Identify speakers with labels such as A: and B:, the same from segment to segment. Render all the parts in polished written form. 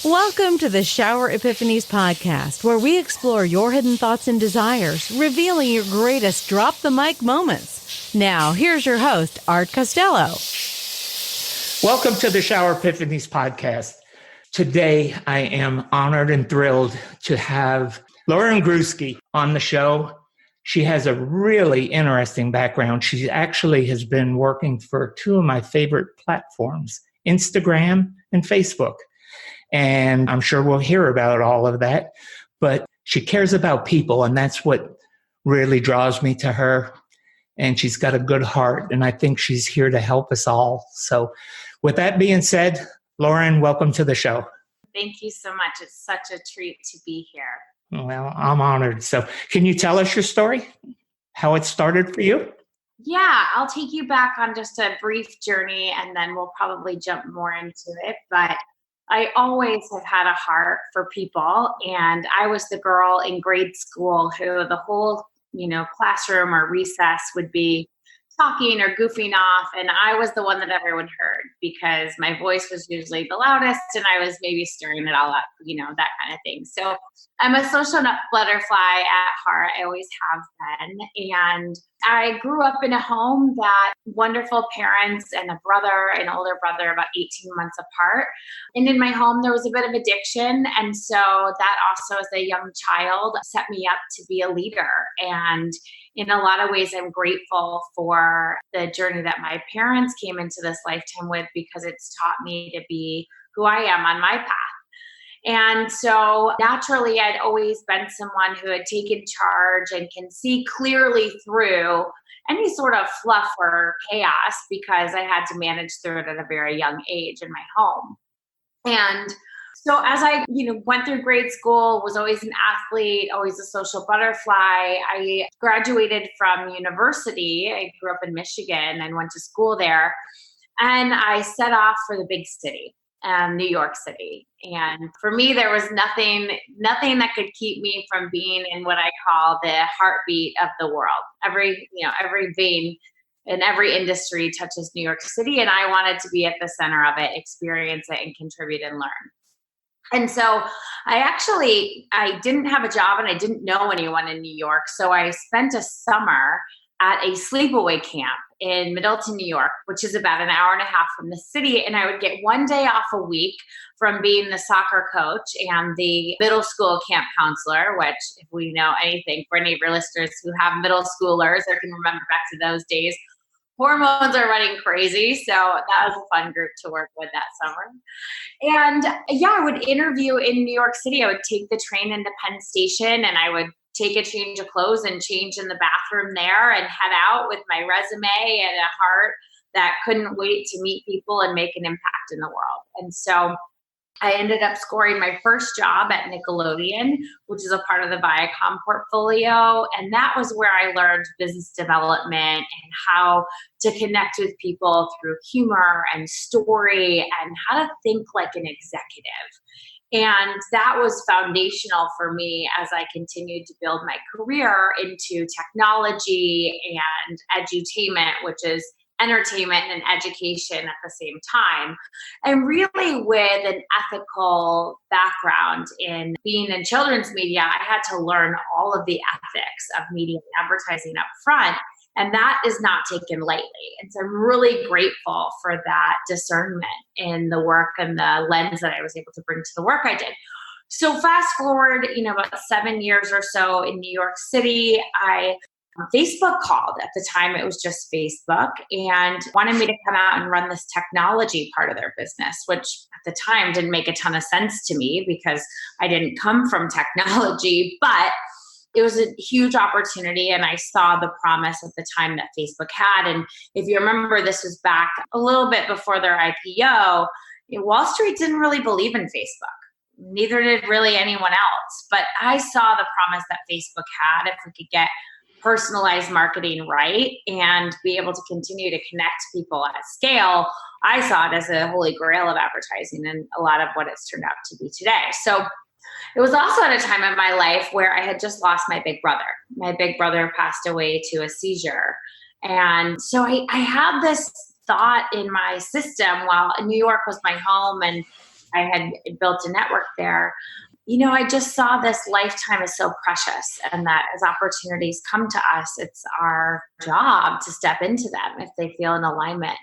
A: Welcome to the Shower Epiphanies podcast, where we explore your hidden thoughts and desires, revealing your greatest drop the mic moments. Now, here's your host, Art Costello.
B: Welcome to the Shower Epiphanies podcast. Today, I am honored and thrilled to have Lauren Griewski on the show. She has a really interesting background. She actually has been working for two of my favorite platforms, Instagram and Facebook. And I'm sure we'll hear about all of that. But she cares about people, and that's what really draws me to her. And she's got a good heart, and I think she's here to help us all. So with that being said, Lauren, welcome to the show.
C: Thank you so much. It's such a treat to be here.
B: Well, I'm honored. So can you tell us your story, how it started for you?
C: Yeah, I'll take you back on just a brief journey, and then we'll probably jump more into it. But I always have had a heart for people, and I was the girl in grade school who the whole, classroom or recess would be talking or goofing off, and I was the one that everyone heard because my voice was usually the loudest, and I was maybe stirring it all up, that kind of thing. So I'm a social butterfly at heart. I always have been. And I grew up in a home that wonderful parents and a brother, an older brother, about 18 months apart. And in my home, there was a bit of addiction. And so that also, as a young child, set me up to be a leader. And in a lot of ways, I'm grateful for the journey that my parents came into this lifetime with, because it's taught me to be who I am on my path. And so naturally, I'd always been someone who had taken charge and can see clearly through any sort of fluff or chaos, because I had to manage through it at a very young age in my home. And so as I, went through grade school, was always an athlete, always a social butterfly. I graduated from university. I grew up in Michigan and went to school there. And I set off for the big city, New York City. And for me, there was nothing that could keep me from being in what I call the heartbeat of the world. Every vein in every industry touches New York City, and I wanted to be at the center of it, experience it, and contribute and learn. And so I didn't have a job, and I didn't know anyone in New York. So I spent a summer at a sleepaway camp in Middleton, New York, which is about an hour and a half from the city. And I would get one day off a week from being the soccer coach and the middle school camp counselor, which, if we know anything for any of your listeners who have middle schoolers or can remember back to those days, hormones are running crazy. So that was a fun group to work with that summer. And I would interview in New York City. I would take the train into Penn Station, and I would take a change of clothes and change in the bathroom there and head out with my resume and a heart that couldn't wait to meet people and make an impact in the world. And so I ended up scoring my first job at Nickelodeon, which is a part of the Viacom portfolio. And that was where I learned business development and how to connect with people through humor and story and how to think like an executive. And that was foundational for me as I continued to build my career into technology and edutainment, which is entertainment and education at the same time. And really, with an ethical background in being in children's media, I had to learn all of the ethics of media and advertising up front. And that is not taken lightly. And so I'm really grateful for that discernment in the work and the lens that I was able to bring to the work I did. So fast forward, about 7 years or so in New York City, Facebook called. At the time, it was just Facebook, and wanted me to come out and run this technology part of their business, which at the time didn't make a ton of sense to me because I didn't come from technology, but it was a huge opportunity, and I saw the promise at the time that Facebook had. And if you remember, this was back a little bit before their IPO. Wall Street didn't really believe in Facebook. Neither did really anyone else. But I saw the promise that Facebook had if we could get personalized marketing right and be able to continue to connect people at scale. I saw it as a holy grail of advertising and a lot of what it's turned out to be today. So it was also at a time in my life where I had just lost my big brother. My big brother passed away to a seizure. And so I had this thought in my system while New York was my home, and I had built a network there. I just saw this lifetime is so precious, and that as opportunities come to us, it's our job to step into them if they feel in alignment.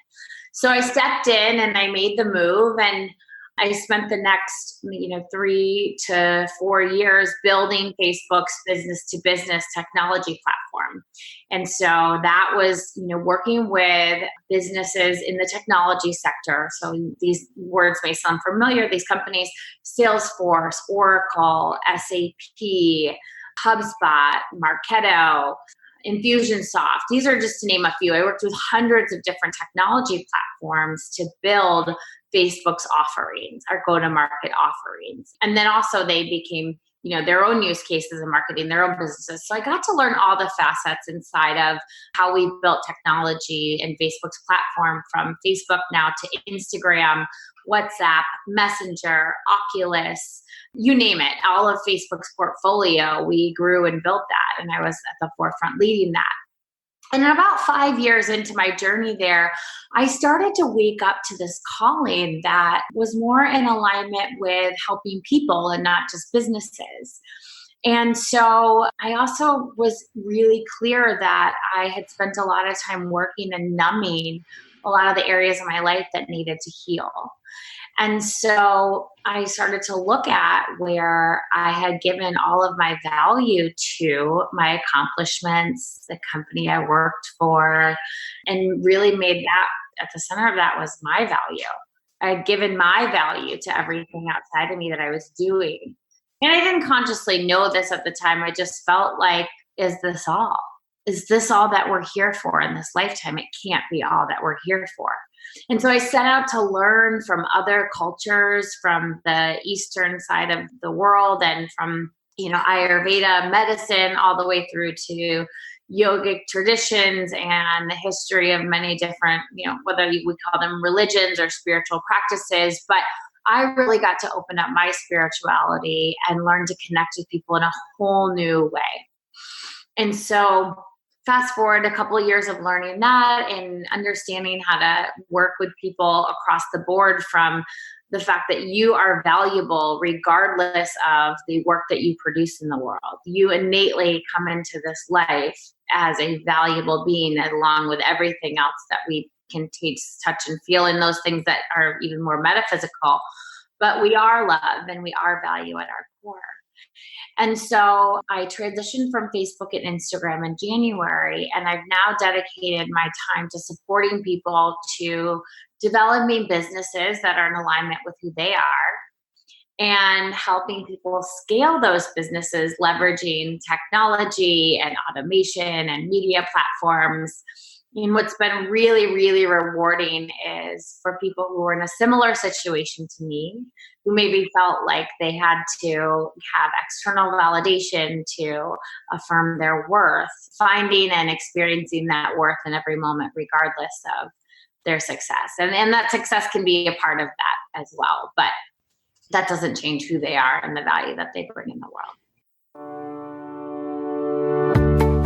C: So I stepped in and I made the move, and I spent the next, 3 to 4 years building Facebook's business to business technology platform. And so that was, working with businesses in the technology sector. So these words may sound familiar. These companies, Salesforce, Oracle, SAP, HubSpot, Marketo, Infusionsoft. These are just to name a few. I worked with hundreds of different technology platforms to build Facebook's offerings, our go-to-market offerings. And then also they became, their own use cases in marketing, their own businesses. So I got to learn all the facets inside of how we built technology and Facebook's platform, from Facebook now to Instagram, WhatsApp, Messenger, Oculus, you name it. All of Facebook's portfolio, we grew and built that. And I was at the forefront leading that. And about 5 years into my journey there, I started to wake up to this calling that was more in alignment with helping people and not just businesses. And so I also was really clear that I had spent a lot of time working and numbing a lot of the areas of my life that needed to heal. And so I started to look at where I had given all of my value to my accomplishments, the company I worked for, and really made that at the center of that was my value. I had given my value to everything outside of me that I was doing. And I didn't consciously know this at the time. I just felt like, is this all? Is this all that we're here for in this lifetime? It can't be all that we're here for. And so I set out to learn from other cultures, from the Eastern side of the world, and from, Ayurveda medicine all the way through to yogic traditions and the history of many different, whether we call them religions or spiritual practices. But I really got to open up my spirituality and learn to connect with people in a whole new way. And so fast forward a couple of years of learning that and understanding how to work with people across the board, from the fact that you are valuable regardless of the work that you produce in the world. You innately come into this life as a valuable being, along with everything else that we can taste, touch, and feel, and those things that are even more metaphysical. But we are love and we are value at our core. And so I transitioned from Facebook and Instagram in January, and I've now dedicated my time to supporting people to developing businesses that are in alignment with who they are, and helping people scale those businesses, leveraging technology and automation and media platforms. And what's been really, really rewarding is for people who are in a similar situation to me, who maybe felt like they had to have external validation to affirm their worth, finding and experiencing that worth in every moment, regardless of their success. And that success can be a part of that as well, but that doesn't change who they are and the value that they bring in the world.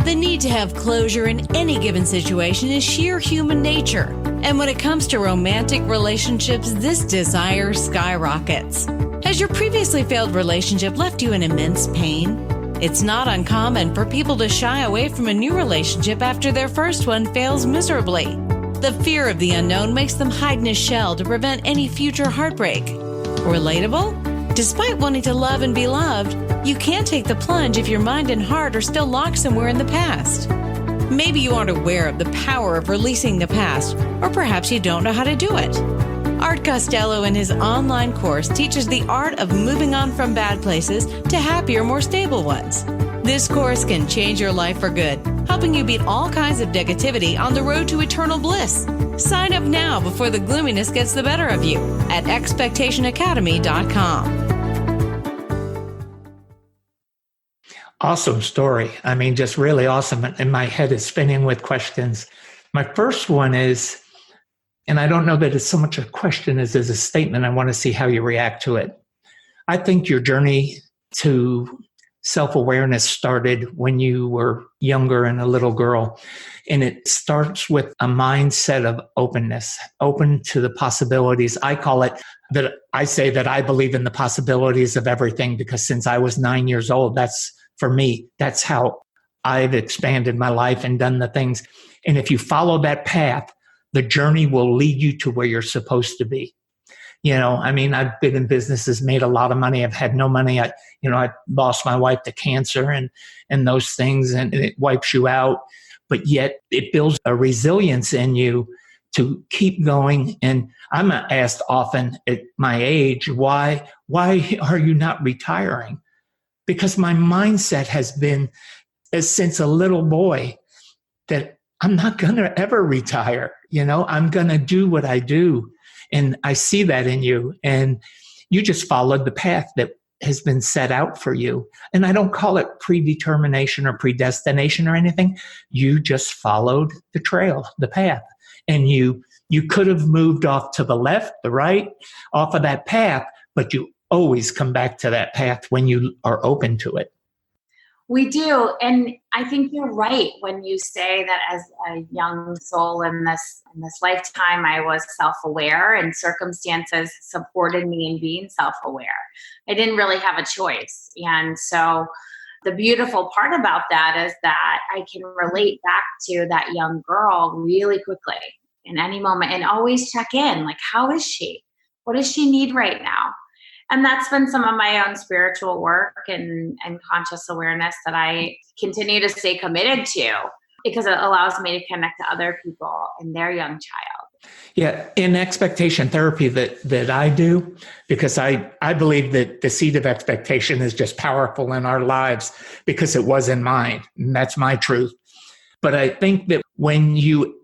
A: The need to have closure in any given situation is sheer human nature. And when it comes to romantic relationships, this desire skyrockets. Has your previously failed relationship left you in immense pain? It's not uncommon for people to shy away from a new relationship after their first one fails miserably. The fear of the unknown makes them hide in a shell to prevent any future heartbreak. Relatable? Despite wanting to love and be loved, you can't take the plunge if your mind and heart are still locked somewhere in the past. Maybe you aren't aware of the power of releasing the past, or perhaps you don't know how to do it. Art Costello in his online course teaches the art of moving on from bad places to happier, more stable ones. This course can change your life for good, helping you beat all kinds of negativity on the road to eternal bliss. Sign up now before the gloominess gets the better of you at expectationacademy.com.
B: Awesome story. I mean, just really awesome. And my head is spinning with questions. My first one is, and I don't know that it's so much a question as a statement. I want to see how you react to it. I think your journey to self-awareness started when you were younger and a little girl. And it starts with a mindset of openness, open to the possibilities. I call it that I say that I believe in the possibilities of everything, because since I was 9 years old, that's for me, that's how I've expanded my life and done the things. And if you follow that path, the journey will lead you to where you're supposed to be. I've been in businesses, made a lot of money. I've had no money. I lost my wife to cancer and those things, and it wipes you out. But yet it builds a resilience in you to keep going. And I'm asked often at my age, why are you not retiring? Because my mindset has been, since a little boy, that I'm not going to ever retire. I'm going to do what I do. And I see that in you. And you just followed the path that has been set out for you. And I don't call it predetermination or predestination or anything. You just followed the trail, the path. And you could have moved off to the left, the right, off of that path, but you always come back to that path when you are open to it.
C: We do. And I think you're right when you say that as a young soul in this lifetime, I was self-aware and circumstances supported me in being self-aware. I didn't really have a choice. And so the beautiful part about that is that I can relate back to that young girl really quickly in any moment and always check in. Like, how is she? What does she need right now? And that's been some of my own spiritual work and conscious awareness that I continue to stay committed to, because it allows me to connect to other people and their young child.
B: Yeah, in expectation therapy that I do, because I believe that the seed of expectation is just powerful in our lives because it was in mine. And that's my truth. But I think that when you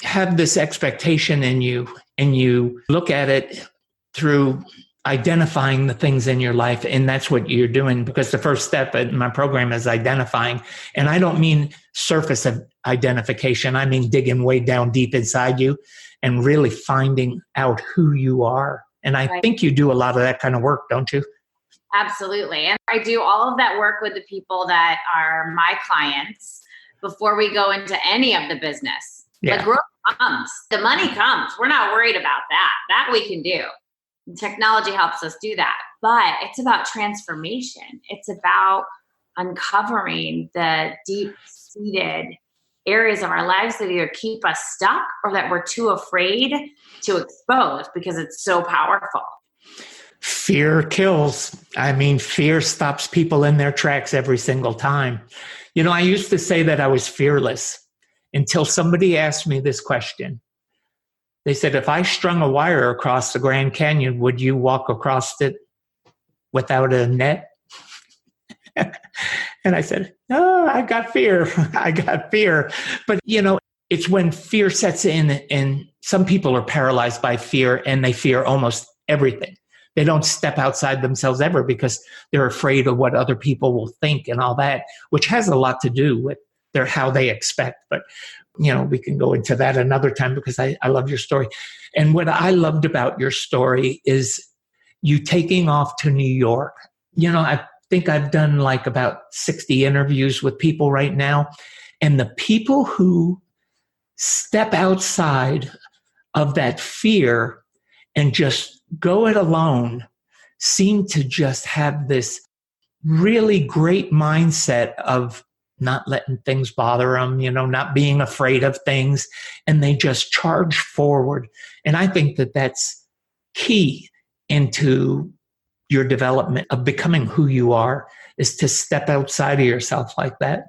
B: have this expectation in you and you look at it through identifying the things in your life, and that's what you're doing, because the first step in my program is identifying. And I don't mean surface of identification. I mean digging way down deep inside you and really finding out who you are. And I think you do a lot of that kind of work, don't you? Absolutely.
C: And I do all of that work with the people that are my clients before we go into any of the business.
B: Yeah.
C: The growth comes, the money comes. We're not worried about that. That we can do. Technology helps us do that, but it's about transformation. It's about uncovering the deep-seated areas of our lives that either keep us stuck or that we're too afraid to expose because it's so powerful.
B: Fear kills. Fear stops people in their tracks every single time. I used to say that I was fearless until somebody asked me this question. They said, if I strung a wire across the Grand Canyon, would you walk across it without a net? And I said, no, I got fear. I got fear. But, it's when fear sets in, and some people are paralyzed by fear and they fear almost everything. They don't step outside themselves ever because they're afraid of what other people will think and all that, which has a lot to do with how they expect. But we can go into that another time because I love your story. And what I loved about your story is you taking off to New York. I think I've done like about 60 interviews with people right now. And the people who step outside of that fear and just go it alone seem to just have this really great mindset of not letting things bother them, not being afraid of things, and they just charge forward. And I think that that's key into your development of becoming who you are, is to step outside of yourself like that.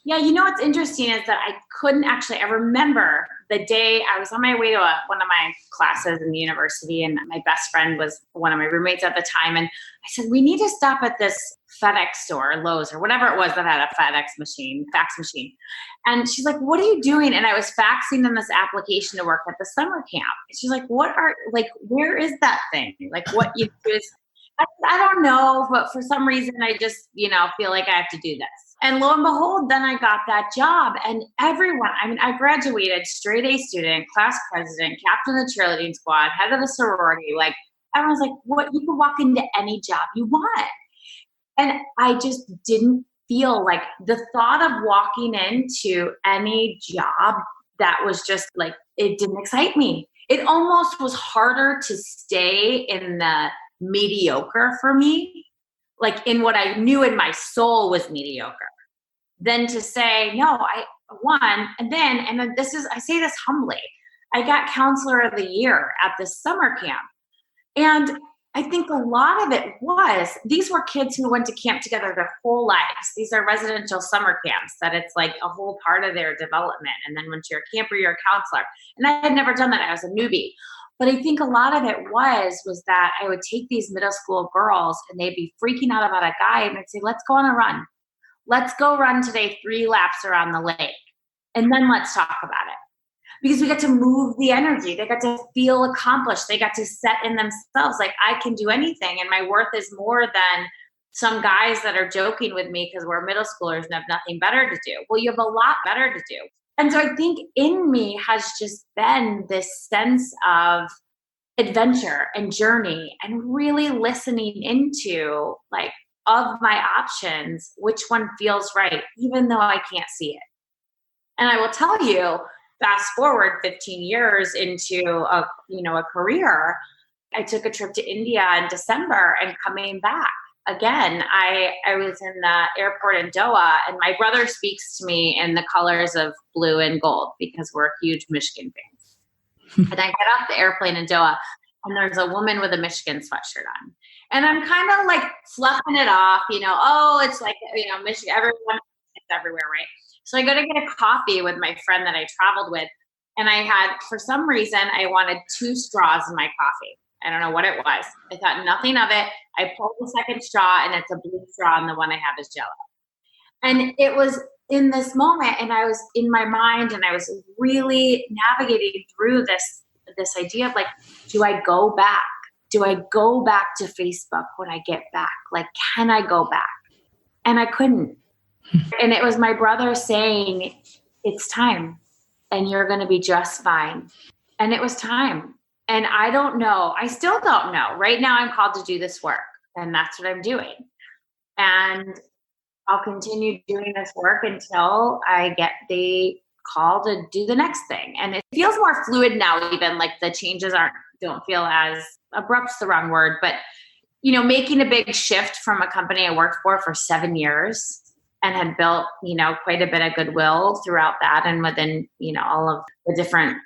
C: Yeah, what's interesting is that I remember the day I was on my way to one of my classes in the university, and my best friend was one of my roommates at the time. And I said, we need to stop at this FedEx store, Lowe's, or whatever it was that had a fax machine. And she's like, what are you doing? And I was faxing them this application to work at the summer camp. And she's like, where is that thing? Like, what you do is, I don't know, but for some reason I just, feel like I have to do this. And lo and behold, then I got that job, and everyone, I graduated, straight A student, class president, captain of the cheerleading squad, head of the sorority. Like, everyone's like, what? You can walk into any job you want. And I just didn't feel like the thought of walking into any job that was just like, it didn't excite me. It almost was harder to stay in the mediocre for me, like in what I knew in my soul was mediocre, than to say, no, I won. And then this is, I say this humbly, I got Counselor of the Year at this summer camp. And I think a lot of it was, these were kids who went to camp together their whole lives. These are residential summer camps that it's like a whole part of their development. And then once you're a camper, you're a counselor. And I had never done that. I was a newbie. But I think a lot of it was that I would take these middle school girls and they'd be freaking out about a guy and I'd say, let's go on a run. Let's go run today 3 laps around the lake. And then let's talk about it. Because we got to move the energy. They got to feel accomplished. They got to set in themselves like, I can do anything. And my worth is more than some guys that are joking with me because we're middle schoolers and have nothing better to do. Well, you have a lot better to do. And so I think in me has just been this sense of adventure and journey and really listening into, like, of my options, which one feels right, even though I can't see it. And I will tell you, fast forward 15 years into a career, I took a trip to India in December, and coming back again, I was in the airport in Doha, and my brother speaks to me in the colors of blue and gold because we're huge Michigan fans. And I get off the airplane in Doha, and there's a woman with a Michigan sweatshirt on. And I'm kind of like fluffing it off, it's like, Michigan, everyone, it's everywhere, right? So I go to get a coffee with my friend that I traveled with. And I had, for some reason, I wanted 2 straws in my coffee. I don't know what it was. I thought nothing of it. I pulled the second straw, and it's a blue straw, and the one I have is Jello. And it was in this moment, and I was in my mind, and I was really navigating through this idea of, like, do I go back? Do I go back to Facebook when I get back? Like, can I go back? And I couldn't. And it was my brother saying, it's time, and you're going to be just fine. And it was time. And I don't know. I still don't know. Right now I'm called to do this work, and that's what I'm doing. And I'll continue doing this work until I get the call to do the next thing. And it feels more fluid now, even like the changes don't feel as abrupt's the wrong word, but making a big shift from a company I worked for 7 years and had built, quite a bit of goodwill throughout that. And within, all of the different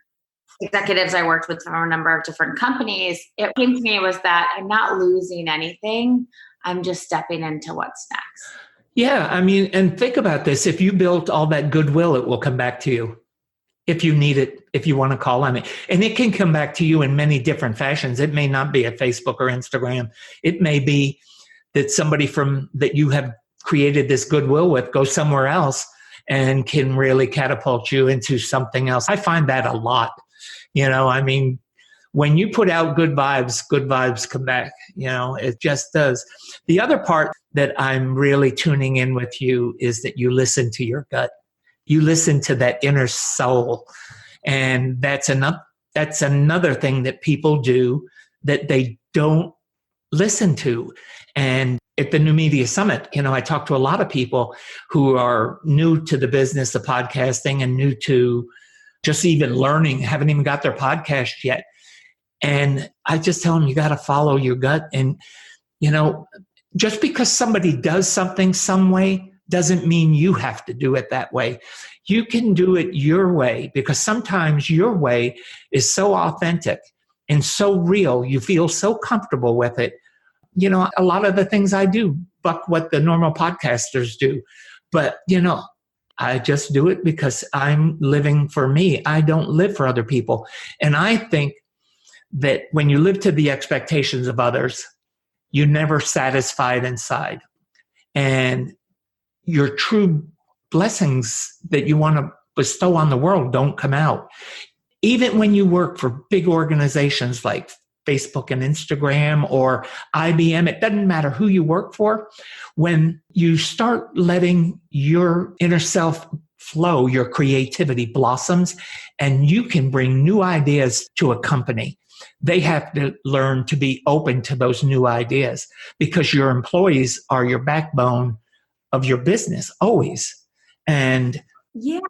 C: executives I worked with from a number of different companies, it came to me was that I'm not losing anything. I'm just stepping into what's next.
B: Yeah. I mean, and think about this. If you built all that goodwill, it will come back to you if you need it, if you want to call on it. And it can come back to you in many different fashions. It may not be at Facebook or Instagram. It may be that somebody that you have created this goodwill with goes somewhere else and can really catapult you into something else. I find that a lot. When you put out good vibes come back. It just does. The other part that I'm really tuning in with you is that you listen to your gut. You listen to that inner soul. And that's another thing that people do that they don't listen to. And at the New Media Summit, I talk to a lot of people who are new to the business of podcasting and new to just even learning, haven't even got their podcast yet. And I just tell them, you got to follow your gut. And, just because somebody does something some way doesn't mean you have to do it that way. You can do it your way, because sometimes your way is so authentic and so real. You feel so comfortable with it. A lot of the things I do buck what the normal podcasters do. But, I just do it because I'm living for me. I don't live for other people. And I think that when you live to the expectations of others, you're never satisfied inside. And your true blessings that you want to bestow on the world don't come out. Even when you work for big organizations like Facebook and Instagram or IBM, it doesn't matter who you work for. When you start letting your inner self flow, your creativity blossoms, and you can bring new ideas to a company they have to learn to be open to those new ideas, because your employees are your backbone of your business always. And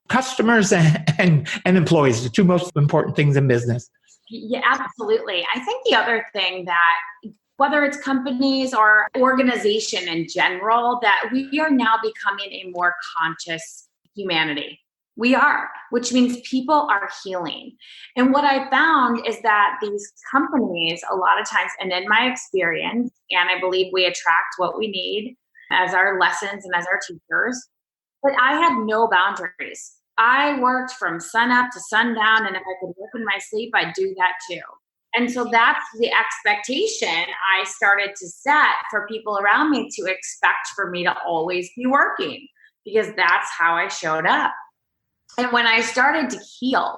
B: customers and employees, the two most important things in business.
C: Yeah, absolutely. I think the other thing that, whether it's companies or organization in general, that we are now becoming a more conscious humanity. We are, which means people are healing. And what I found is that these companies, a lot of times, and in my experience, and I believe we attract what we need as our lessons and as our teachers, but I had no boundaries. I worked from sun up to sundown, and if I could work in my sleep, I'd do that too. And so that's the expectation I started to set for people around me, to expect for me to always be working, because that's how I showed up. And when I started to heal,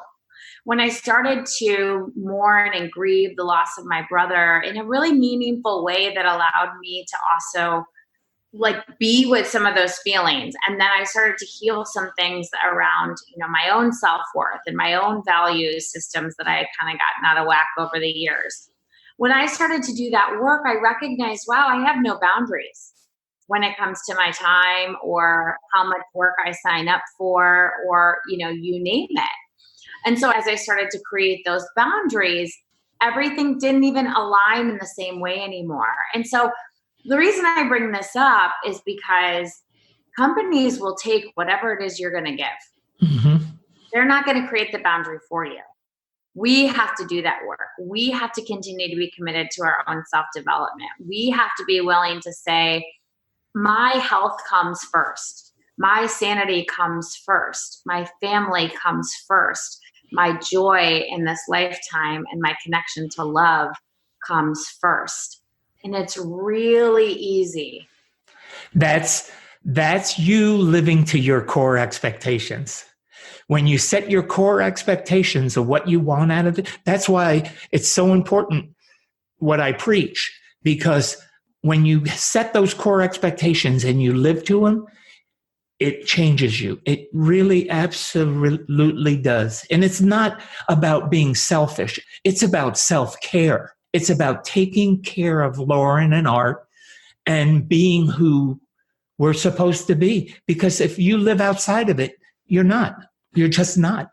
C: when I started to mourn and grieve the loss of my brother in a really meaningful way that allowed me to also be with some of those feelings. And then I started to heal some things around, my own self-worth and my own value systems that I had kind of gotten out of whack over the years. When I started to do that work, I recognized, wow, I have no boundaries when it comes to my time or how much work I sign up for, or, you name it. And so as I started to create those boundaries, everything didn't even align in the same way anymore. And so the reason I bring this up is because companies will take whatever it is you're going to give.
B: Mm-hmm.
C: They're not going to create the boundary for you. We have to do that work. We have to continue to be committed to our own self-development. We have to be willing to say, my health comes first. My sanity comes first. My family comes first. My joy in this lifetime and my connection to love comes first. And it's really easy.
B: That's you living to your core expectations. When you set your core expectations of what you want out of it, that's why it's so important what I preach, because when you set those core expectations and you live to them, it changes you. It really absolutely does. And it's not about being selfish. It's about self-care. It's about taking care of Lauren and Art and being who we're supposed to be. Because if you live outside of it, you're not. You're just not,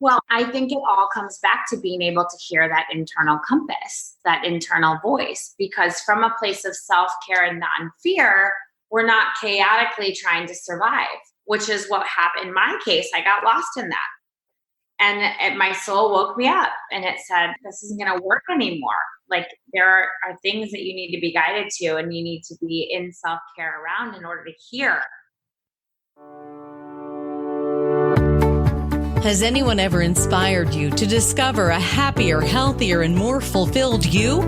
C: Well, I think it all comes back to being able to hear that internal compass, that internal voice, because from a place of self-care and non-fear, we're not chaotically trying to survive, which is what happened. In my case, I got lost in that. And my soul woke me up and it said, this isn't going to work anymore. There are things that you need to be guided to, and you need to be in self-care around in order to hear.
A: Has anyone ever inspired you to discover a happier, healthier, and more fulfilled you?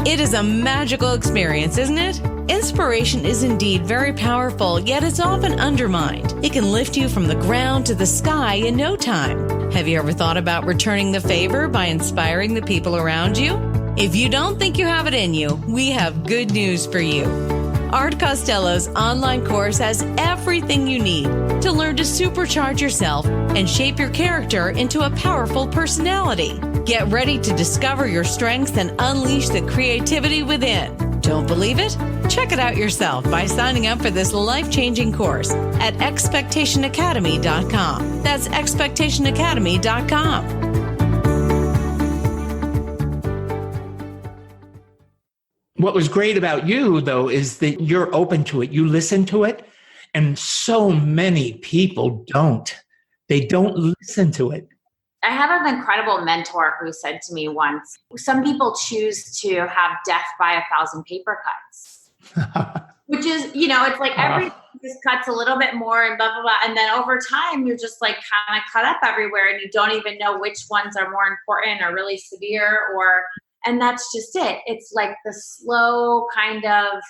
A: It is a magical experience, isn't it? Inspiration is indeed very powerful, yet it's often undermined. It can lift you from the ground to the sky in no time. Have you ever thought about returning the favor by inspiring the people around you? If you don't think you have it in you, we have good news for you. Art Costello's online course has everything you need to learn to supercharge yourself and shape your character into a powerful personality. Get ready to discover your strengths and unleash the creativity within. Don't believe it? Check it out yourself by signing up for this life-changing course at expectationacademy.com. That's expectationacademy.com.
B: What was great about you, though, is that you're open to it. You listen to it, and so many people don't. They don't listen to it.
C: I had an incredible mentor who said to me once, some people choose to have death by 1,000 paper cuts, which is, it's like every just cuts a little bit more and blah, blah, blah. And then over time, you're just kind of cut up everywhere, and you don't even know which ones are more important or really severe, and that's just it. It's like the slow kind of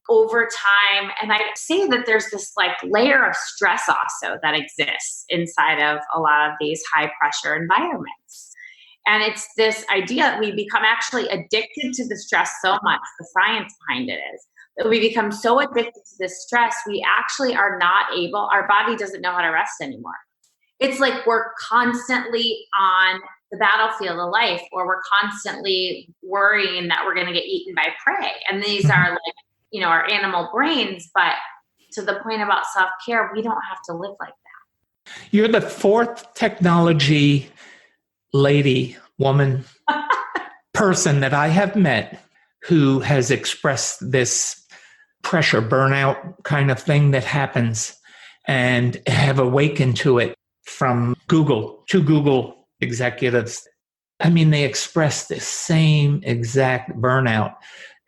C: over time. And I say that there's this layer of stress also that exists inside of a lot of these high pressure environments. And it's this idea that we become actually addicted to the stress so much. The science behind it is that we become so addicted to this stress, we actually are not able, our body doesn't know how to rest anymore. It's like we're constantly on the battlefield of life, or we're constantly worrying that we're going to get eaten by prey. And these are like, our animal brains. But to the point about self-care, we don't have to live like that.
B: You're the fourth technology lady, woman, person that I have met who has expressed this pressure burnout kind of thing that happens and have awakened to it from two Google executives. I mean, they express the same exact burnout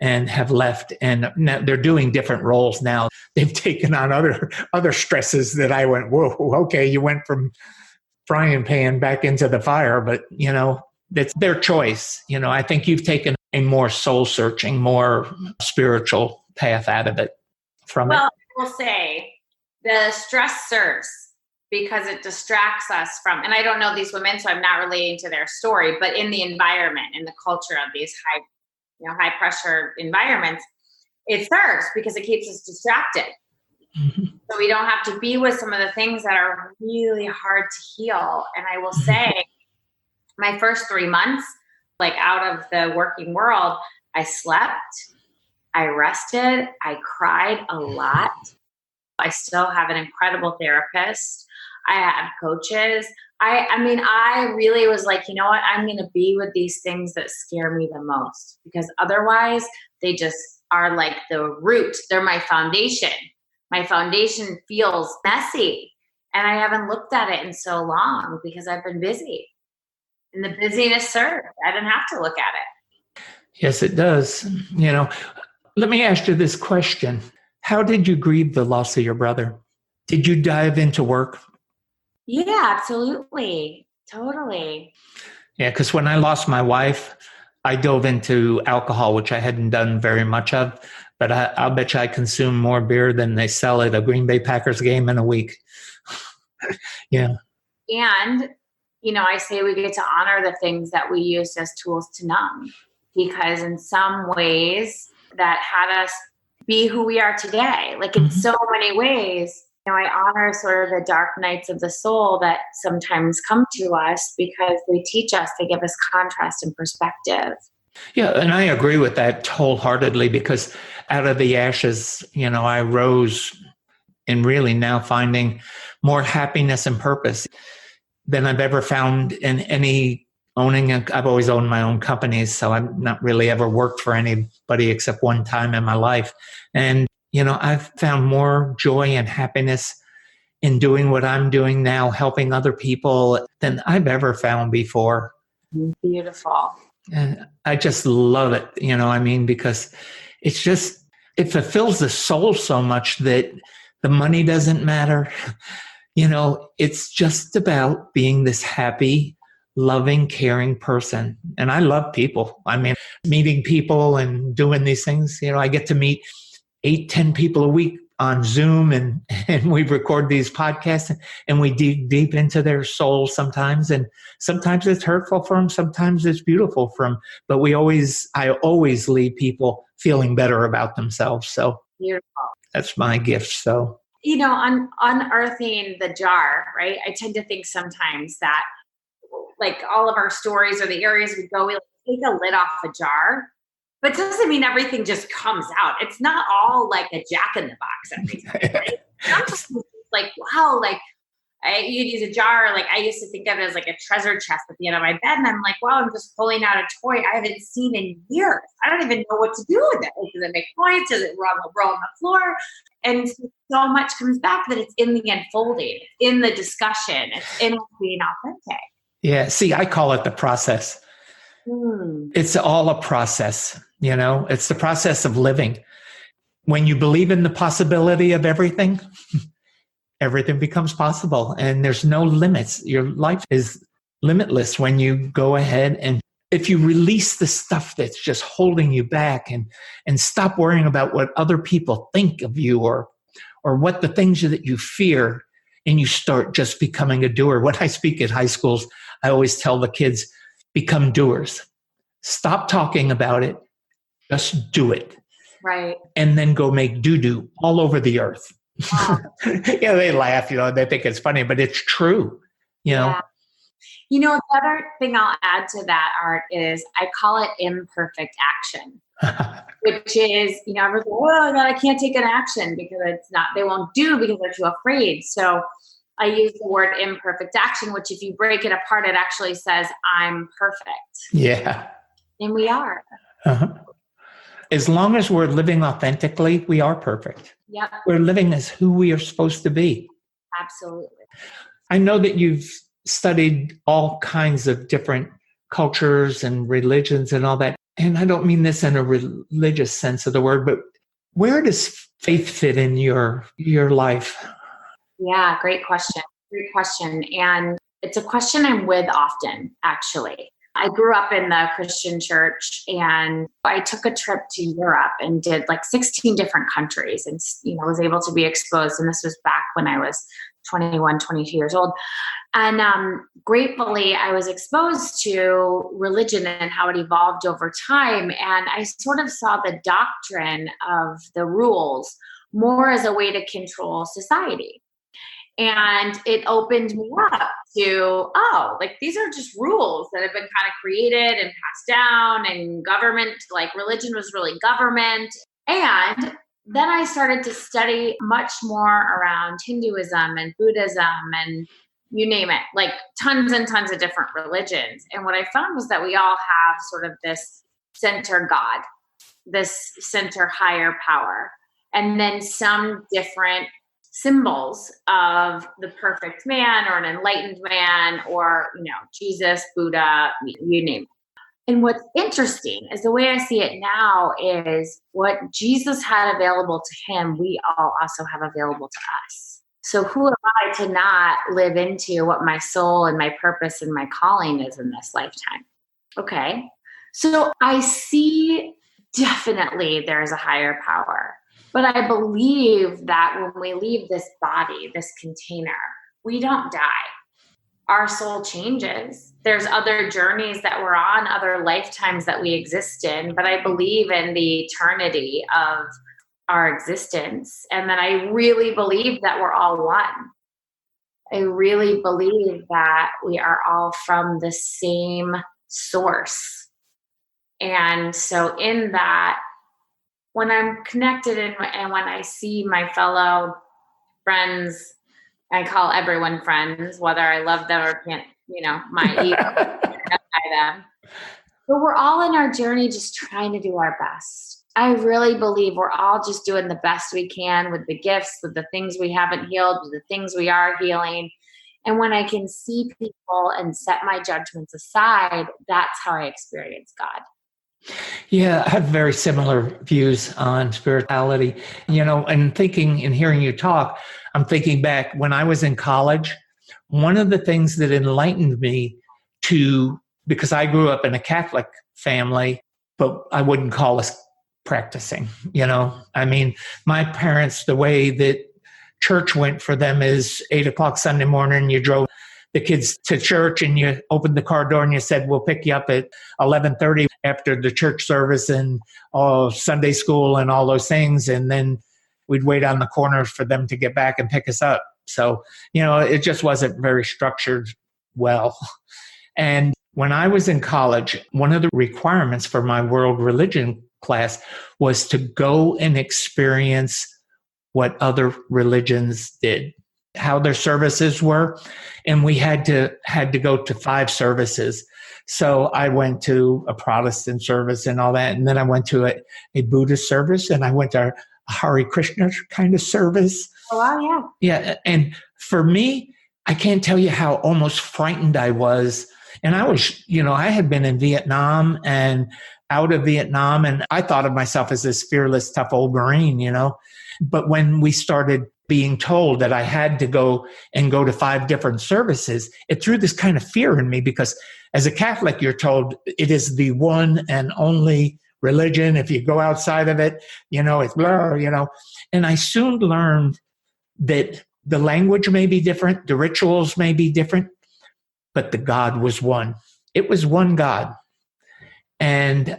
B: and have left, and now they're doing different roles now. They've taken on other stresses that I went, whoa, okay, you went from frying pan back into the fire, but that's their choice. I think you've taken a more soul searching, more spiritual path out of it from it.
C: Well, I will say the stress serves because it distracts us from, and I don't know these women, so I'm not relating to their story, but in the environment, in the culture of these high pressure environments, it serves because it keeps us distracted. Mm-hmm. So we don't have to be with some of the things that are really hard to heal. And I will say my first 3 months, like out of the working world, I slept, I rested, I cried a lot. I still have an incredible therapist. I have coaches. I really was like, you know what? I'm going to be with these things that scare me the most, because otherwise they just are like the root. They're my foundation. My foundation feels messy, and I haven't looked at it in so long because I've been busy, and the busyness served. I didn't have to look at it.
B: Yes, it does. Let me ask you this question. How did you grieve the loss of your brother? Did you dive into work?
C: Yeah, absolutely. Totally.
B: Yeah, because when I lost my wife, I dove into alcohol, which I hadn't done very much of, but I'll bet you I consume more beer than they sell at a Green Bay Packers game in a week. Yeah.
C: And, I say we get to honor the things that we used as tools to numb, because in some ways that had us be who we are today. Like in so many ways, I honor sort of the dark nights of the soul that sometimes come to us because they teach us, they give us contrast and perspective.
B: Yeah, and I agree with that wholeheartedly, because out of the ashes, I rose and really now finding more happiness and purpose than I've ever found in any I've always owned my own companies, so I've not really ever worked for anybody except one time in my life. And, I've found more joy and happiness in doing what I'm doing now, helping other people, than I've ever found before.
C: Beautiful.
B: And I just love it, because it fulfills the soul so much that the money doesn't matter. It's just about being this happy, loving, caring person. And I love people. Meeting people and doing these things, I get to meet 8-10 people a week on Zoom, and we record these podcasts, and we dig deep into their souls sometimes. And sometimes it's hurtful for them. Sometimes it's beautiful for them. But I always leave people feeling better about themselves. So
C: beautiful.
B: That's my gift. So,
C: on unearthing the jar, right? I tend to think sometimes that like all of our stories or the areas we go, we take a lid off a jar, but it doesn't mean everything just comes out. It's not all like a Jack in the Box everything. Right? Sometimes it's like, wow, like you'd use a jar. Like I used to think of it as like a treasure chest at the end of my bed. And I'm like, wow, I'm just pulling out a toy I haven't seen in years. I don't even know what to do with it. Like, does it make noise? Does it roll on the floor? And so much comes back that it's in the unfolding, it's in the discussion, it's in being authentic.
B: Yeah. See, I call it the process. It's all a process, it's the process of living. When you believe in the possibility of everything, everything becomes possible, and there's no limits. Your life is limitless when you go ahead, and if you release the stuff that's just holding you back and stop worrying about what other people think of you or what the things that you fear, and you start just becoming a doer. When I speak at high schools, I always tell the kids, become doers. Stop talking about it. Just do it.
C: Right.
B: And then go make doo-doo all over the earth.
C: Wow.
B: They laugh, they think it's funny, but it's true.
C: The other thing I'll add to that, Art, is I call it imperfect action, which is, everyone's like, oh God, I can't take an action because they won't do because they're too afraid. So I use the word imperfect action, which if you break it apart, it actually says I'm perfect.
B: Yeah.
C: And we are.
B: Uh-huh. As long as we're living authentically, we are perfect.
C: Yep.
B: We're living as who we are supposed to be.
C: Absolutely.
B: I know that you've studied all kinds of different cultures and religions and all that. And I don't mean this in a religious sense of the word, but where does faith fit in your life?
C: Yeah, great question. Great question. And it's a question I'm with often, actually. I grew up in the Christian church, and I took a trip to Europe and did like 16 different countries and, was able to be exposed. And this was back when I was 21, 22 years old. And gratefully, I was exposed to religion and how it evolved over time. And I sort of saw the doctrine of the rules more as a way to control society. And it opened me up to, these are just rules that have been kind of created and passed down, and government, like religion was really government. And then I started to study much more around Hinduism and Buddhism and you name it, like tons and tons of different religions. And what I found was that we all have sort of this center God, this center higher power, and then some different symbols of the perfect man or an enlightened man or, Jesus, Buddha, you name it. And what's interesting is the way I see it now is what Jesus had available to him, we all also have available to us. So who am I to not live into what my soul and my purpose and my calling is in this lifetime? Okay. So I see definitely there's a higher power. But I believe that when we leave this body, this container, we don't die. Our soul changes. There's other journeys that we're on, other lifetimes that we exist in. But I believe in the eternity of our existence. And that I really believe that we're all one. I really believe that we are all from the same source. And so in that, when I'm connected and when I see my fellow friends, I call everyone friends, whether I love them or can't, my ego them. But we're all in our journey just trying to do our best. I really believe we're all just doing the best we can with the gifts, with the things we haven't healed, with the things we are healing. And when I can see people and set my judgments aside, that's how I experience God.
B: Yeah, I have very similar views on spirituality, and thinking and hearing you talk, I'm thinking back when I was in college, one of the things that enlightened me because I grew up in a Catholic family, but I wouldn't call us practicing, my parents, the way that church went for them is 8:00 Sunday morning, you drove the kids to church and you opened the car door and you said, we'll pick you up at 11:30 after the church service and Sunday school and all those things. And then we'd wait on the corner for them to get back and pick us up. So, it just wasn't very structured well. And when I was in college, one of the requirements for my world religion class was to go and experience what other religions did, how their services were. And we had to go to 5 services. So I went to a Protestant service and all that. And then I went to a Buddhist service, and I went to a Hare Krishna kind of service.
C: Oh, wow, yeah.
B: Yeah. And for me, I can't tell you how almost frightened I was. And I was, I had been in Vietnam and out of Vietnam, and I thought of myself as this fearless, tough old Marine, But when we started being told that I had to go to 5 different services, it threw this kind of fear in me, because as a Catholic, you're told it is the one and only religion. If you go outside of it, it's blah, And I soon learned that the language may be different, the rituals may be different, but the God was one. It was one God. And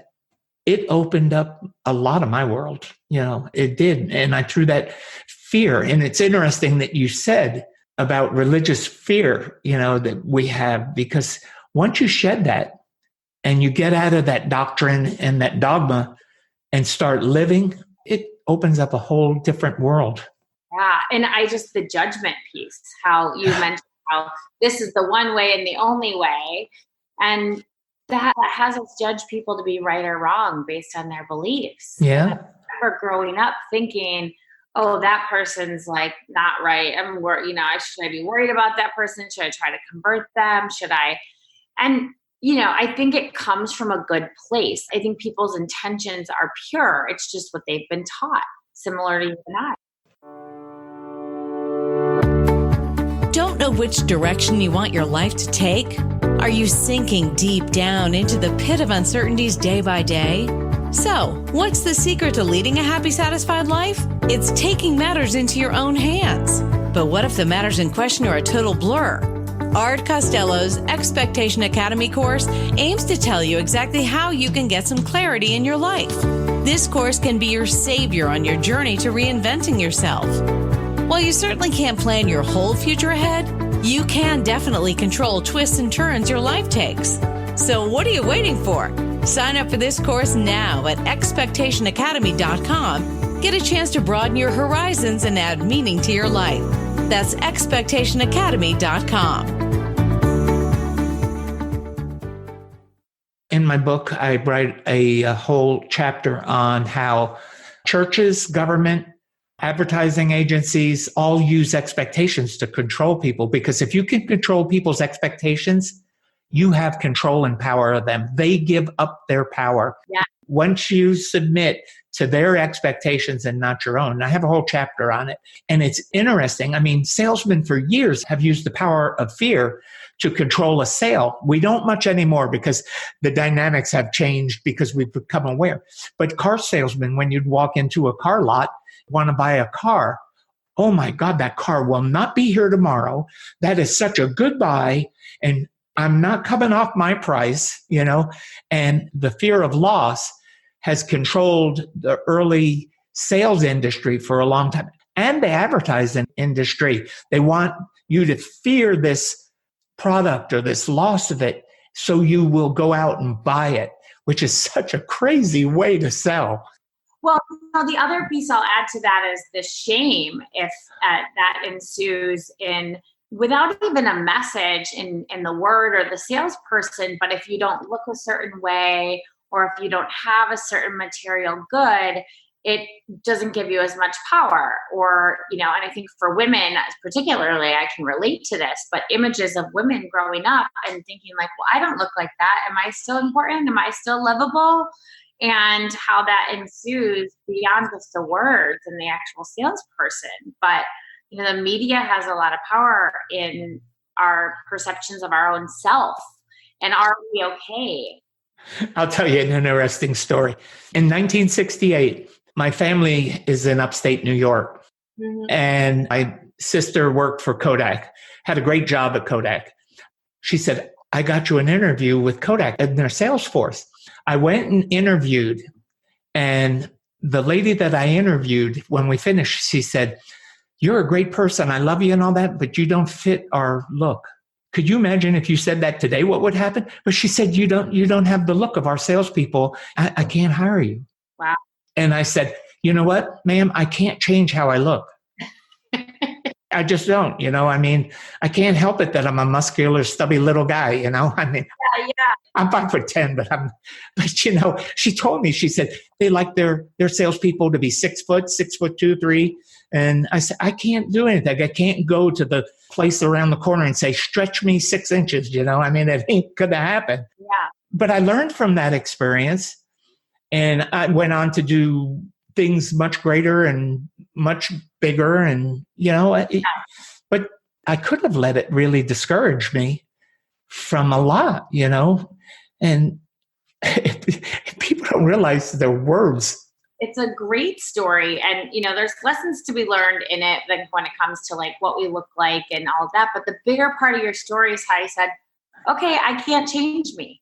B: it opened up a lot of my world, it did. And I threw that fear. And it's interesting that you said about religious fear, that we have, because once you shed that and you get out of that doctrine and that dogma and start living, it opens up a whole different world.
C: Yeah. And the judgment piece, how you mentioned how this is the one way and the only way. And that has us judge people to be right or wrong based on their beliefs.
B: Yeah.
C: I remember growing up thinking, oh, that person's like not right. Should I be worried about that person? Should I try to convert them? Should I? And, I think it comes from a good place. I think people's intentions are pure. It's just what they've been taught, similar to you and I.
A: Don't know which direction you want your life to take? Are you sinking deep down into the pit of uncertainties day by day? So, what's the secret to leading a happy, satisfied life? It's taking matters into your own hands. But what if the matters in question are a total blur? Art Costello's Expectation Academy course aims to tell you exactly how you can get some clarity in your life. This course can be your savior on your journey to reinventing yourself. While you certainly can't plan your whole future ahead, you can definitely control twists and turns your life takes. So what are you waiting for? Sign up for this course now at expectationacademy.com. Get a chance to broaden your horizons and add meaning to your life. That's expectationacademy.com.
B: In my book, I write a whole chapter on how churches, government, advertising agencies all use expectations to control people. Because if you can control people's expectations, you have control and power of them. They give up their power.
C: Yeah.
B: Once you submit to their expectations and not your own. And I have a whole chapter on it. And it's interesting. I mean, salesmen for years have used the power of fear to control a sale. We don't much anymore because the dynamics have changed because we've become aware. But car salesmen, when you'd walk into a car lot, want to buy a car, oh my God, that car will not be here tomorrow. That is such a good buy. And I'm not coming off my price, and the fear of loss has controlled the early sales industry for a long time, and the advertising industry. They want you to fear this product or this loss of it so you will go out and buy it, which is such a crazy way to sell.
C: Well, the other piece I'll add to that is the shame if that ensues without even a message in the word or the salesperson, but if you don't look a certain way or if you don't have a certain material good, it doesn't give you as much power. Or, and I think for women particularly, I can relate to this, but images of women growing up and thinking like, well, I don't look like that. Am I still important? Am I still lovable? And how that ensues beyond just the words and the actual salesperson. But, the media has a lot of power in our perceptions of our own self. And are we okay?
B: I'll tell you an interesting story. In 1968, my family is in upstate New York. Mm-hmm. And my sister worked for Kodak, had a great job at Kodak. She said, I got you an interview with Kodak in their sales force. I went and interviewed, and the lady that I interviewed, when we finished, she said, you're a great person. I love you and all that, but you don't fit our look. Could you imagine if you said that today, what would happen? But she said, you don't have the look of our salespeople. I can't hire you.
C: Wow.
B: And I said, you know what, ma'am, I can't change how I look. I just don't, I can't help it that I'm a muscular, stubby little guy,
C: Yeah.
B: I'm 5'10", but she told me, she said, they like their salespeople to be 6 foot, 6'2", 3. And I said, I can't do anything. I can't go to the place around the corner and say, stretch me 6 inches, it ain't gonna happen.
C: Yeah.
B: But I learned from that experience, and I went on to do things much greater and much bigger. And, but I could have let it really discourage me from a lot, and people don't realize their words.
C: It's a great story. And, there's lessons to be learned in it, like when it comes to like what we look like and all of that. But the bigger part of your story is how you said, okay, I can't change me.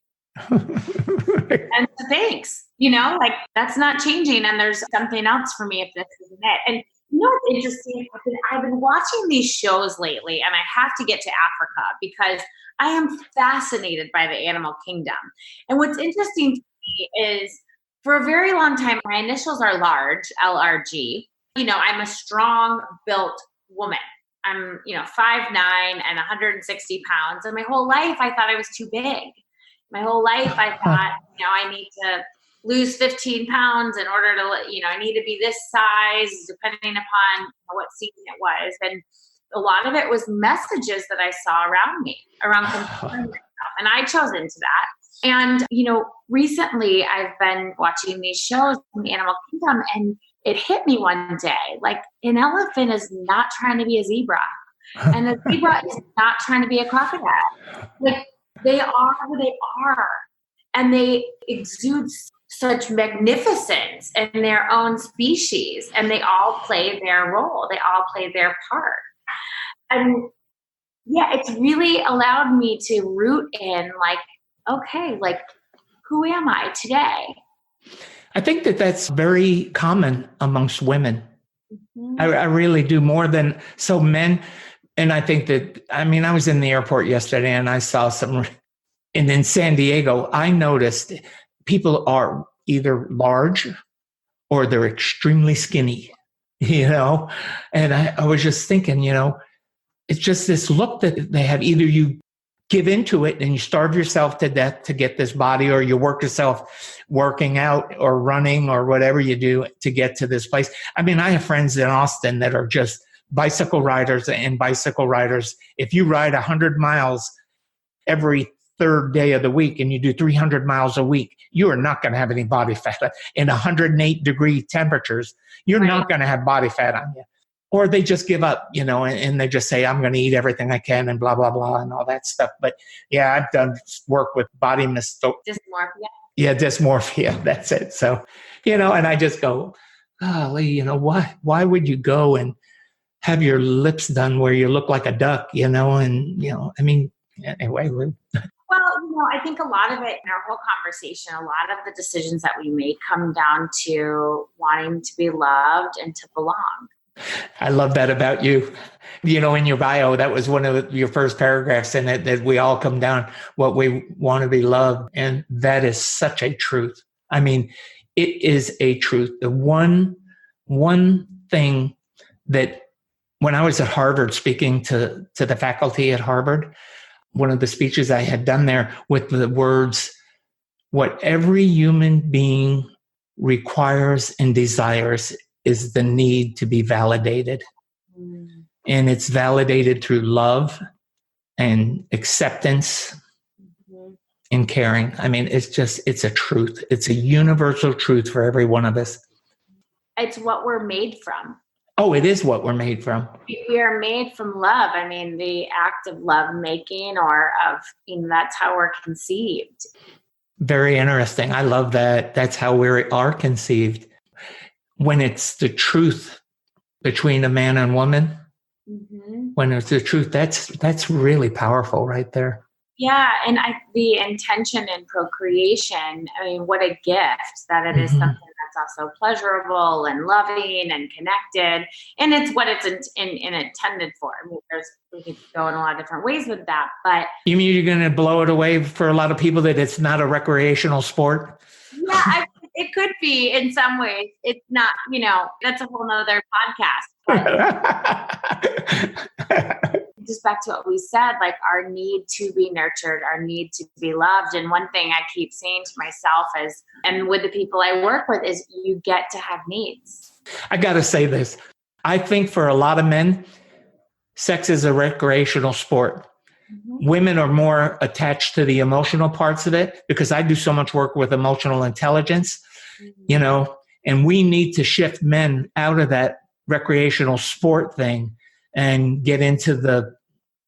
C: And thanks, like that's not changing. And there's something else for me if this isn't it. And, You know what's interesting? I've been watching these shows lately, and I have to get to Africa because I am fascinated by the animal kingdom. And what's interesting to me is for a very long time, my initials are large, LRG. You know, I'm a strong built woman. I'm, 5'9" and 160 pounds. And my whole life, I thought I was too big. My whole life, I thought, I need to lose 15 pounds in order to, I need to be this size, depending upon what season it was. And a lot of it was messages that I saw around me, around comparing myself. And I chose into that. And, recently I've been watching these shows in the animal kingdom, and it hit me one day, like an elephant is not trying to be a zebra. And a zebra is not trying to be a crocodile. Like they are who they are. And they exude such magnificence in their own species, and they all play their role. They all play their part. And yeah, it's really allowed me to root in okay, who am I today?
B: I think that that's very common amongst women. Mm-hmm. I really do, more than so men. And I think that, I was in the airport yesterday and I saw some, and in San Diego, I noticed people are either large or they're extremely skinny, and I was just thinking, it's just this look that they have. Either you give into it and you starve yourself to death to get this body, or you work yourself working out or running or whatever you do to get to this place. I have friends in Austin that are just bicycle riders, and bicycle riders, if you ride 100 miles every third day of the week and you do 300 miles a week, you are not going to have any body fat. In 108 degree temperatures, you're not going to have body fat on you. Or they just give up, and they just say, I'm going to eat everything I can and blah, blah, blah, and all that stuff. But yeah, I've done work with body dysmorphia. Yeah, dysmorphia. That's it. So, and I just go, golly, why would you go and have your lips done where you look like a duck, anyway.
C: Well, I think a lot of it in our whole conversation, a lot of the decisions that we make come down to wanting to be loved and to belong.
B: I love that about you. In your bio, that was one of your first paragraphs in it, that we all come down what we want to be loved. And that is such a truth. It is a truth. The one thing that when I was at Harvard speaking to the faculty at Harvard, one of the speeches I had done there with the words, what every human being requires and desires is the need to be validated. Mm. And it's validated through love and acceptance and caring. It's a truth. It's a universal truth for every one of us.
C: It's what we're made from.
B: Oh, it is what we're made from.
C: We are made from love. The act of love making, or of, that's how we're conceived.
B: Very interesting. I love that. That's how we are conceived. When it's the truth between a man and woman, when it's the truth, that's really powerful right there.
C: Yeah, and the intention in procreation, what a gift that it is, something that's also pleasurable and loving and connected, and it's what it's intended for. We could go in a lot of different ways with that, but...
B: You mean you're going to blow it away for a lot of people that it's not a recreational sport?
C: Yeah, it could be in some ways. It's not, that's a whole nother podcast. Just back to what we said, our need to be nurtured, our need to be loved. And one thing I keep saying to myself and with the people I work with, is you get to have needs.
B: I got to say this. I think for a lot of men, sex is a recreational sport. Mm-hmm. Women are more attached to the emotional parts of it, because I do so much work with emotional intelligence, and we need to shift men out of that recreational sport thing and get into the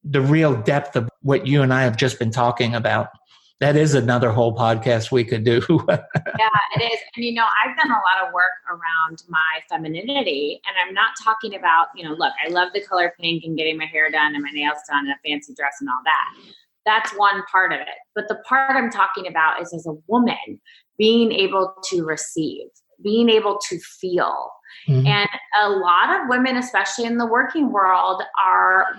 B: real depth of what you and I have just been talking about. That is another whole podcast we could do.
C: Yeah, it is. And, I've done a lot of work around my femininity, and I'm not talking about, look, I love the color pink and getting my hair done and my nails done and a fancy dress and all that. That's one part of it. But the part I'm talking about is, as a woman, being able to receive, being able to feel.
B: Mm-hmm.
C: And a lot of women, especially in the working world,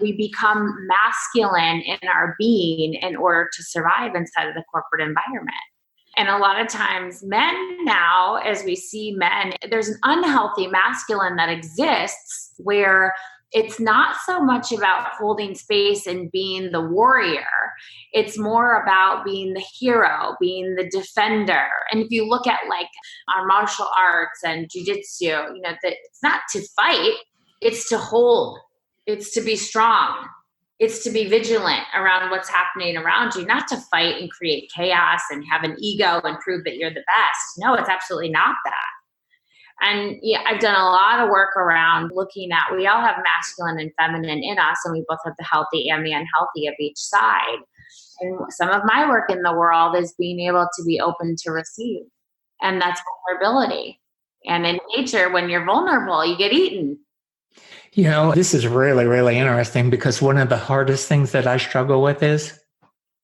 C: we become masculine in our being in order to survive inside of the corporate environment. And a lot of times men now, as we see men, there's an unhealthy masculine that exists where it's not so much about holding space and being the warrior. It's more about being the hero, being the defender. And if you look at like our martial arts and jujitsu, it's not to fight, it's to hold, it's to be strong. It's to be vigilant around what's happening around you, not to fight and create chaos and have an ego and prove that you're the best. No, it's absolutely not that. And I've done a lot of work around looking at, we all have masculine and feminine in us, and we both have the healthy and the unhealthy of each side. And some of my work in the world is being able to be open to receive. And that's vulnerability. And in nature, when you're vulnerable, you get eaten.
B: This is really, really interesting because one of the hardest things that I struggle with is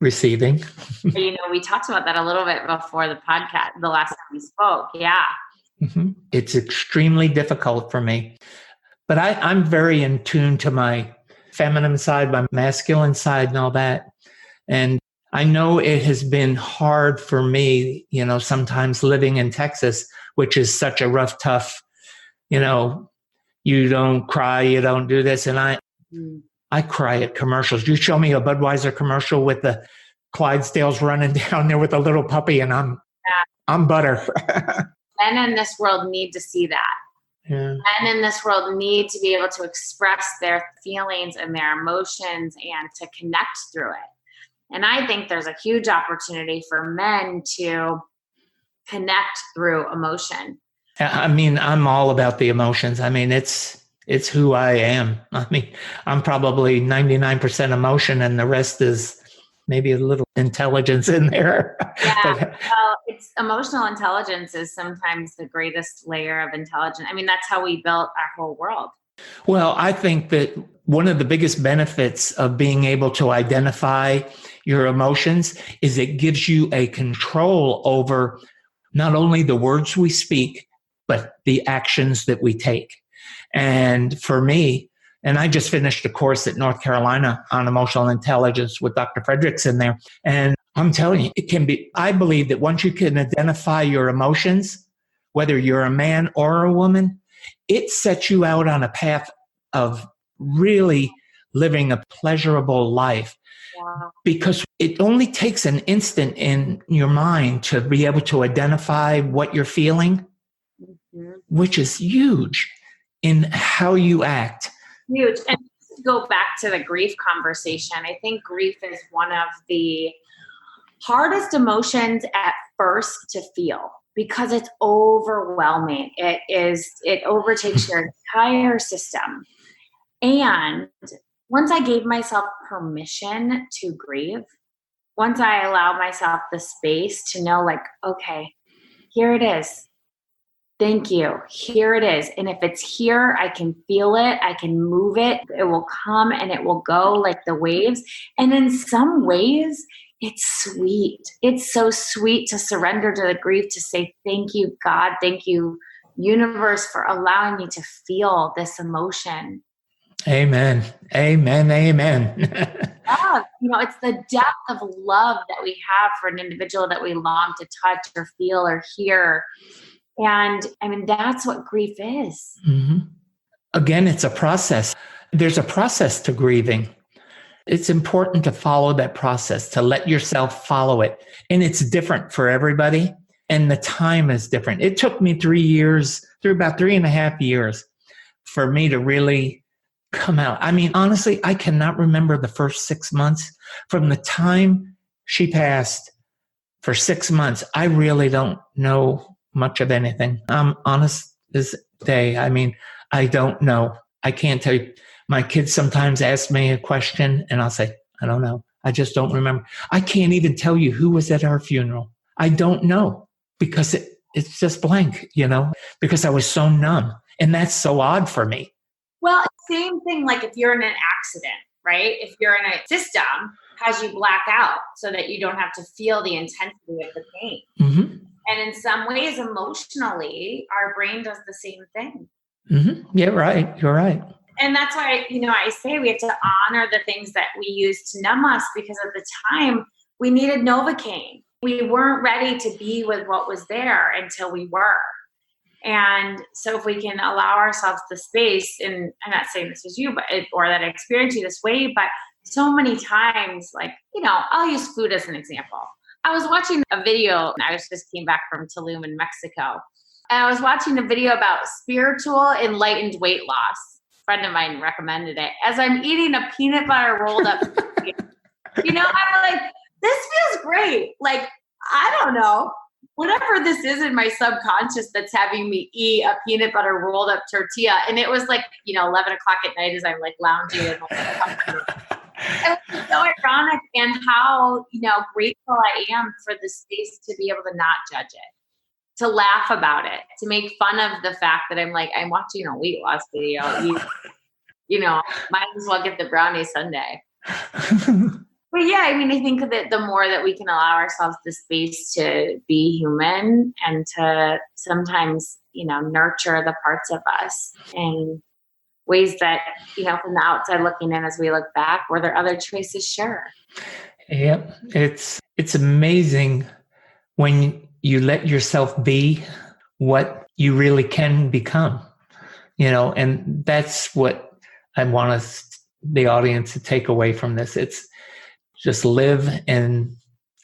B: receiving.
C: We talked about that a little bit before the podcast, the last time we spoke. Yeah.
B: Mm-hmm. It's extremely difficult for me, but I'm very in tune to my feminine side, my masculine side and all that. And I know it has been hard for me, sometimes living in Texas, which is such a rough, tough, you don't cry, you don't do this. And I cry at commercials. You show me a Budweiser commercial with the Clydesdales running down there with a little puppy and I'm butter.
C: Men in this world need to see that.
B: Yeah.
C: Men in this world need to be able to express their feelings and their emotions and to connect through it. And I think there's a huge opportunity for men to connect through emotion.
B: I mean, I'm all about the emotions. I mean, it's who I am. I mean, I'm probably 99% emotion and the rest is maybe a little intelligence in there.
C: Yeah, well, it's emotional intelligence is sometimes the greatest layer of intelligence. I mean, that's how we built our whole world.
B: Well, I think that one of the biggest benefits of being able to identify your emotions is it gives you a control over not only the words we speak, but the actions that we take. And for me, and I just finished a course at North Carolina on emotional intelligence with Dr. Frederickson there. And I'm telling you, it can be, I believe that once you can identify your emotions, whether you're a man or a woman, it sets you out on a path of really living a pleasurable life.
C: Wow.
B: Because it only takes an instant in your mind to be able to identify what you're feeling, which is huge in how you act.
C: Huge. And to go back to the grief conversation, I think grief is one of the hardest emotions at first to feel because it's overwhelming. It overtakes your entire system. And once I gave myself permission to grieve, once I allowed myself the space to know, like, okay, here it is. Thank you. Here it is. And if it's here, I can feel it. I can move it. It will come and it will go like the waves. And in some ways, it's sweet. It's so sweet to surrender to the grief, to say, thank you, God. Thank you, universe, for allowing me to feel this emotion.
B: Amen. Amen. Amen.
C: Love, it's the depth of love that we have for an individual that we long to touch or feel or hear. And I mean, that's what grief is.
B: Mm-hmm. Again, it's a process. There's a process to grieving. It's important to follow that process, to let yourself follow it. And it's different for everybody. And the time is different. It took me about 3.5 years for me to really come out. I mean, honestly, I cannot remember the first 6 months. From the time she passed for 6 months, I really don't know much of anything. I'm honest as day. I mean, I don't know. I can't tell you. My kids sometimes ask me a question and I'll say, I don't know. I just don't remember. I can't even tell you who was at our funeral. I don't know because it's just blank, because I was so numb. And that's so odd for me.
C: Well, same thing like if you're in an accident, right? If you're in a system, has you black out so that you don't have to feel the intensity of the pain.
B: Mm-hmm.
C: And in some ways, emotionally, our brain does the same thing.
B: Mm-hmm. Yeah, right. You're right.
C: And that's why, I say we have to honor the things that we use to numb us, because at the time we needed Novocaine. We weren't ready to be with what was there until we were. And so if we can allow ourselves the space, and I'm not saying this was you, or that I experienced you this way, but so many times, I'll use food as an example. I was watching a video, and I just came back from Tulum in Mexico. And I was watching a video about spiritual enlightened weight loss. A friend of mine recommended it. As I'm eating a peanut butter rolled up, I'm like, this feels great. I don't know, whatever this is in my subconscious that's having me eat a peanut butter rolled up tortilla. And it was 11 o'clock at night as I'm lounging in it was so ironic, and how, grateful I am for the space to be able to not judge it, to laugh about it, to make fun of the fact that I'm watching a weight loss video. Might as well get the brownie sundae. But yeah, I think that the more that we can allow ourselves the space to be human, and to sometimes, nurture the parts of us in ways that, from the outside looking in, as we look back, were there other choices? Sure.
B: Yeah. It's amazing when you let yourself be what you really can become, and that's what I want the audience to take away from this. It's just live and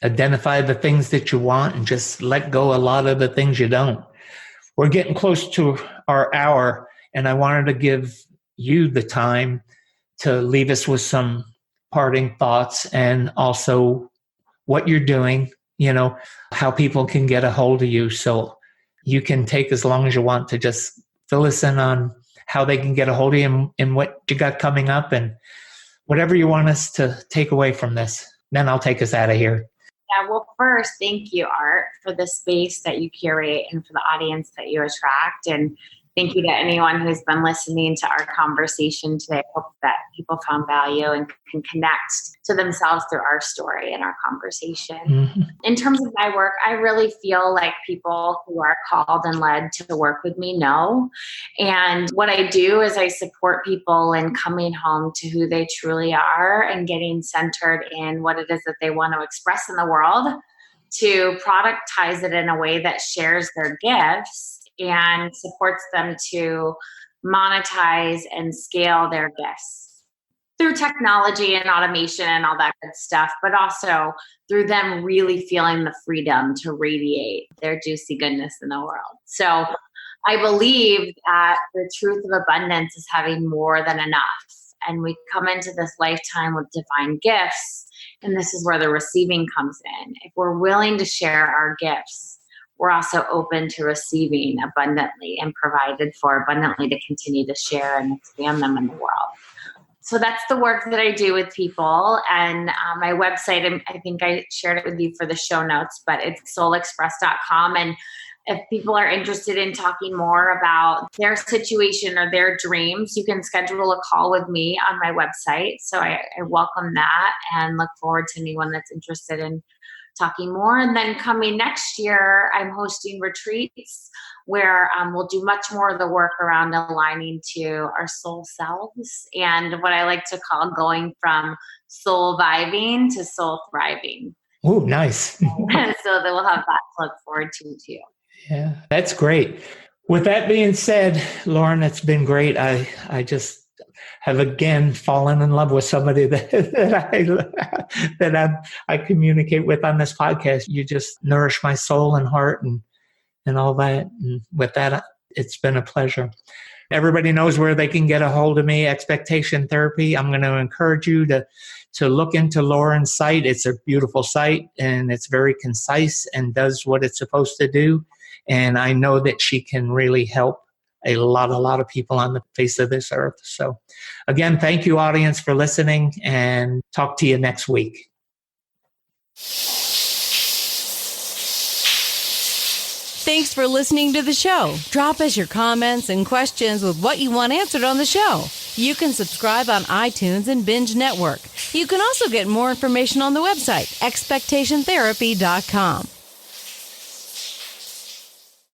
B: identify the things that you want, and just let go a lot of the things you don't. We're getting close to our hour, and I wanted to give you the time to leave us with some parting thoughts, and also what you're doing, how people can get a hold of you. So you can take as long as you want to just fill us in on how they can get a hold of you, and what you got coming up, and whatever you want us to take away from this. Then I'll take us out of here.
C: Yeah, well, first, thank you, Art, for the space that you curate and for the audience that you attract. And thank you to anyone who's been listening to our conversation today. I hope that people found value and can connect to themselves through our story and our conversation. Mm-hmm. In terms of my work, I really feel like people who are called and led to work with me know. And what I do is I support people in coming home to who they truly are, and getting centered in what it is that they want to express in the world, to productize it in a way that shares their gifts and supports them to monetize and scale their gifts through technology and automation and all that good stuff, but also through them really feeling the freedom to radiate their juicy goodness in the world. So I believe that the truth of abundance is having more than enough. And we come into this lifetime with divine gifts, and this is where the receiving comes in. If we're willing to share our gifts, we're also open to receiving abundantly and provided for abundantly to continue to share and expand them in the world. So that's the work that I do with people. And my website, I think I shared it with you for the show notes, but it's soulexpress.com. And if people are interested in talking more about their situation or their dreams, you can schedule a call with me on my website. So I welcome that, and look forward to anyone that's interested in talking more. And then coming next year, I'm hosting retreats where we'll do much more of the work around aligning to our soul selves, and what I like to call going from soul vibing to soul thriving.
B: Oh, nice.
C: So that we'll have that to look forward to too.
B: Yeah, that's great. With that being said, Lauren, it's been great. I just have again fallen in love with somebody that I communicate with on this podcast. You just nourish my soul and heart and all that. And with that, it's been a pleasure. Everybody knows where they can get a hold of me, Expectation Therapy. I'm going to encourage you to look into Lauren's site. It's a beautiful site, and it's very concise and does what it's supposed to do. And I know that she can really help a lot of people on the face of this earth. So again, thank you, audience, for listening, and talk to you next week.
A: Thanks for listening to the show. Drop us your comments and questions with what you want answered on the show. You can subscribe on iTunes and Binge Network. You can also get more information on the website, expectationtherapy.com.